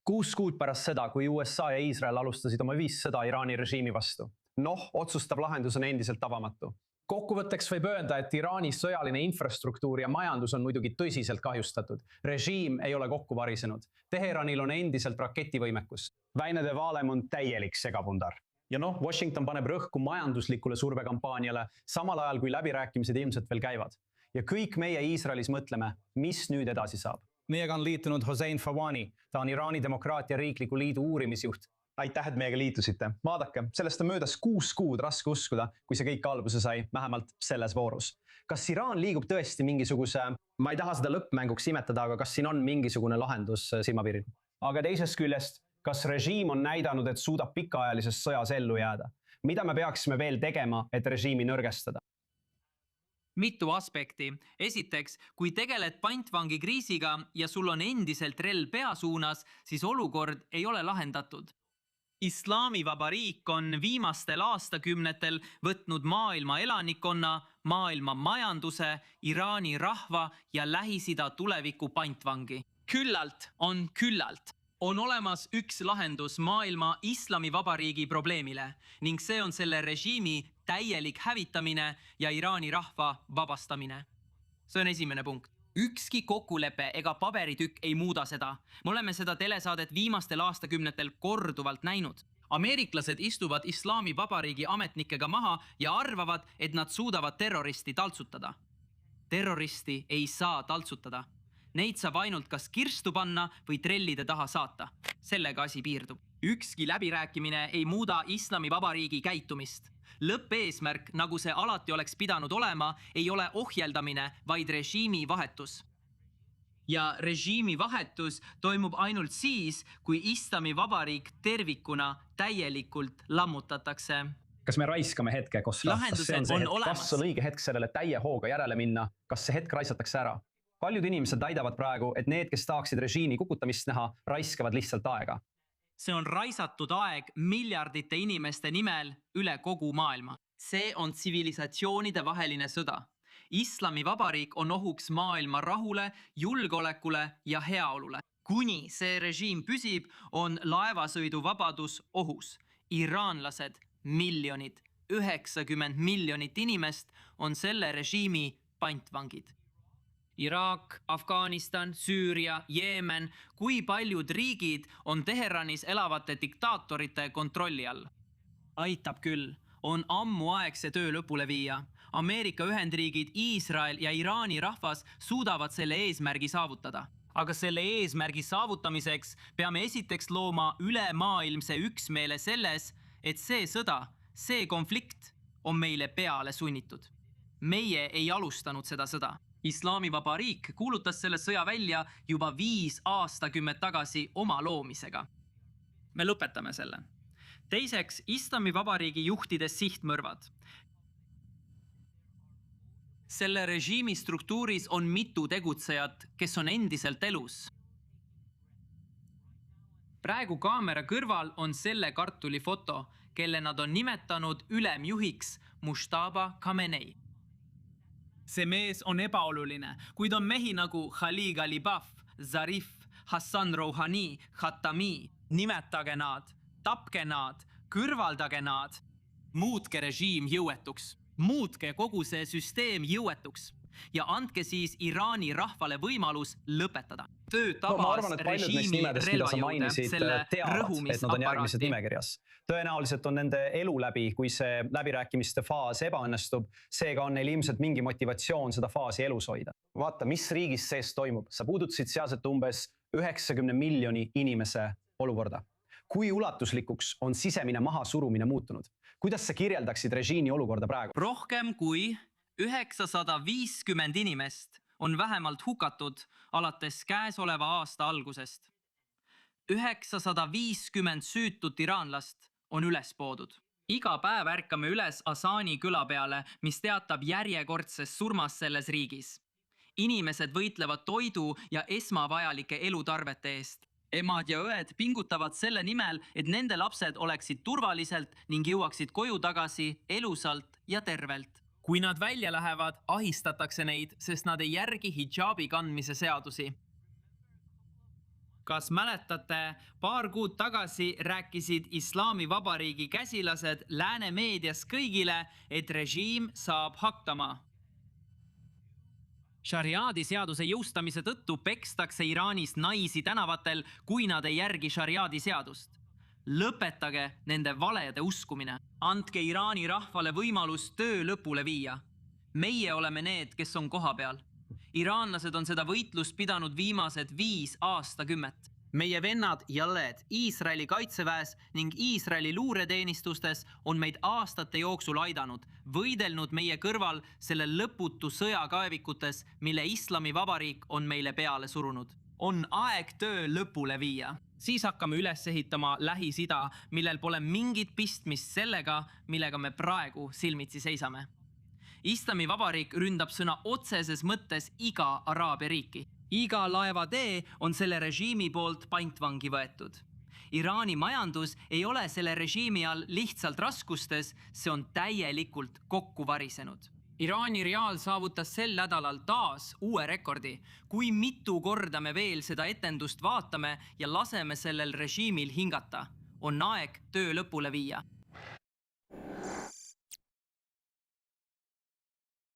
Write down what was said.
6 kuud pärast seda, kui USA ja Iisrael alustasid oma ühissõda Iraani režiimi vastu. Otsustav lahendus on endiselt avamatu. Kokkuvõtteks võib öelda, et Iraani sõjaline infrastruktuur ja majandus on muidugi tõsiselt kahjustatud. Režiim ei ole kokku varisenud. Teheranil on endiselt raketivõimekus. Väinede Vaalem on täielik segapundar. Ja Washington paneb rõhku majanduslikule survekampaaniale, samal ajal kui läbirääkimised ilmselt veel käivad. Ja kõik meie Iisraelis mõtleme, mis nüüd edasi saab. Meiega on liitunud Hossein Fawani, ta on Iraani Demokraatia Riikliku Liidu uurimisjuht. Aitäh, et meiega liitusite. Vaadake, sellest on möödas 6 kuud raske uskuda, kui see kõik alguse sai, vähemalt selles voorus. Kas Iraan liigub tõesti mingisuguse, ma ei taha seda lõppmänguks imetada, aga kas siin on mingisugune lahendus silmapiiril? Aga teisest küljest, kas režiim on näidanud, et suudab pikaajalises sõjas ellu jääda? Mida me peaksime veel tegema, et režiimi nõrgestada? Mitu aspekti. Esiteks, kui tegeled pantvangi kriisiga ja sul on endiselt relv pea suunas, siis olukord ei ole lahendatud. Islaamivabariik on viimastel aastakümnetel võtnud maailma elanikkonna, maailma majanduse, Iraani rahva ja Lähis-Ida tuleviku pantvangi. Küllalt on küllalt. On olemas üks lahendus maailma Islamivabariigi probleemile ning see on selle režiimi täielik hävitamine ja Iraani rahva vabastamine. See on esimene punkt. Ükski kokkulepe ega paberitükk ei muuda seda. Me oleme seda telesaadet viimastel aastakümnetel korduvalt näinud. Ameeriklased istuvad Islaamivabariigi ametnikega maha ja arvavad, et nad suudavad terroristi taltsutada. Terroristi ei saa taltsutada. Neid saab ainult kas kirstu panna või trellide taha saata. Sellega asi piirdub. Ükski läbirääkimine ei muuda Islamivabariigi käitumist. Lõppeesmärk, nagu see alati oleks pidanud olema, ei ole ohjeldamine, vaid režiimi vahetus. Ja režiimi vahetus toimub ainult siis, kui Islamivabariik tervikuna täielikult lammutatakse. Kas me raiskame hetke, kas see on see hetk, kas on õige hetk sellele täie hooga järele minna, kas see hetk raisatakse ära? Paljud inimesed väidavad praegu, et need, kes tahaksid režiimi kukutamist näha, raiskavad lihtsalt aega. See on raisatud aeg miljardite inimeste nimel üle kogu maailma. See on tsivilisatsioonide vaheline sõda. Islamivabariik on ohuks maailma rahule, julgeolekule ja heaolule. Kuni see režiim püsib, on laevasõiduvabadus ohus. Iraanlased, miljonid, 90 miljonit inimest on selle režiimi pantvangid. Iraak, Afganistan, Süüria, Jeemen, kui paljud riigid on Teheranis elavate diktaatorite kontrolli all. Aitab küll, on ammu aeg see töö lõpule viia. Ameerika Ühendriigid, Iisrael ja Iraani rahvas suudavad selle eesmärgi saavutada. Aga selle eesmärgi saavutamiseks peame esiteks looma ülemaailmse üksmeele selles, et see sõda, see konflikt on meile peale sunnitud. Meie ei alustanud seda sõda. Islaamivabariik kuulutas selle sõja välja juba 5 aastakümmet tagasi oma loomisega. Me lõpetame selle. Teiseks, Islamivabariigi juhtide sihtmõrvad. Selle režiimi struktuuris on mitu tegutsejat, kes on endiselt elus. Praegu kaamera kõrval on selle kartuli foto, kelle nad on nimetanud ülemjuhiks Mushtaba Khamenei. See mees on ebaoluline, kuid on mehi nagu Khali Galibaf, Zarif, Hassan Rouhani, Khatami. Nimetage nad, tapke nad, kõrvaldage nad. Muutke režiim jõuetuks. Muutke kogu see süsteem jõuetuks. Ja andke siis Iraani rahvale võimalus lõpetada. Töö tabas režiimi relvajuude selle rõhumisaparaati. Nimekirjas. Tõenäoliselt on nende elu läbi, kui see läbirääkimiste faas ebaõnnestub, seega on neil ilmselt mingi motivatsioon seda faasi elus hoida. Vaata, mis riigis sees toimub. Sa puudutasid sealset umbes 90 miljoni inimese olukorda. Kui ulatuslikuks on sisemine mahasurumine muutunud? Kuidas sa kirjeldaksid režiimi olukorda praegu? Rohkem kui 950 inimest on vähemalt hukatud alates käesoleva aasta algusest. 950 süütut iraanlast on üles poodud. Iga päev ärkame üles Asani küla peale, mis teatab järjekordsest surmas selles riigis. Inimesed võitlevad toidu ja esmavajalike elutarvete eest. Emad ja õed pingutavad selle nimel, et nende lapsed oleksid turvaliselt ning jõuaksid koju tagasi elusalt ja tervelt. Kui nad välja lähevad, ahistatakse neid, sest nad ei järgi hidžaabi kandmise seadusi. Kas mäletate, paar kuud tagasi rääkisid Islamivabariigi käsilased lääne meedias kõigile, et režiim saab hakkama. Šariaadi seaduse jõustamise tõttu pekstakse Iraanis naisi tänavatel, kui nad ei järgi šariaadi seadust. Lõpetage nende valede uskumine. Andke Iraani rahvale võimalus töö lõpule viia. Meie oleme need, kes on koha peal. Iraanlased on seda võitlust pidanud viimased 5 aastakümmet. Meie vennad ja õed Iisraeli kaitseväes ning Iisraeli luureteenistustes on meid aastate jooksul aidanud, võidelnud meie kõrval selle lõputu sõjakaevikutes, mille Islamivabariik on meile peale surunud. On aeg töö lõpule viia. Siis hakkame üles ehitama Lähis-Ida, millel pole mingit pistmist sellega, millega me praegu silmitsi seisame. Islamivabariik ründab sõna otseses mõttes iga Araabia riiki. Iga laevatee on selle režiimi poolt pantvangi võetud. Iraani majandus ei ole selle režiimi all lihtsalt raskustes, see on täielikult kokku varisenud. Iraani riaal saavutas sel nädalal taas uue rekordi. Kui mitu korda me veel seda etendust vaatame ja laseme sellel režiimil hingata, on aeg töö lõpule viia.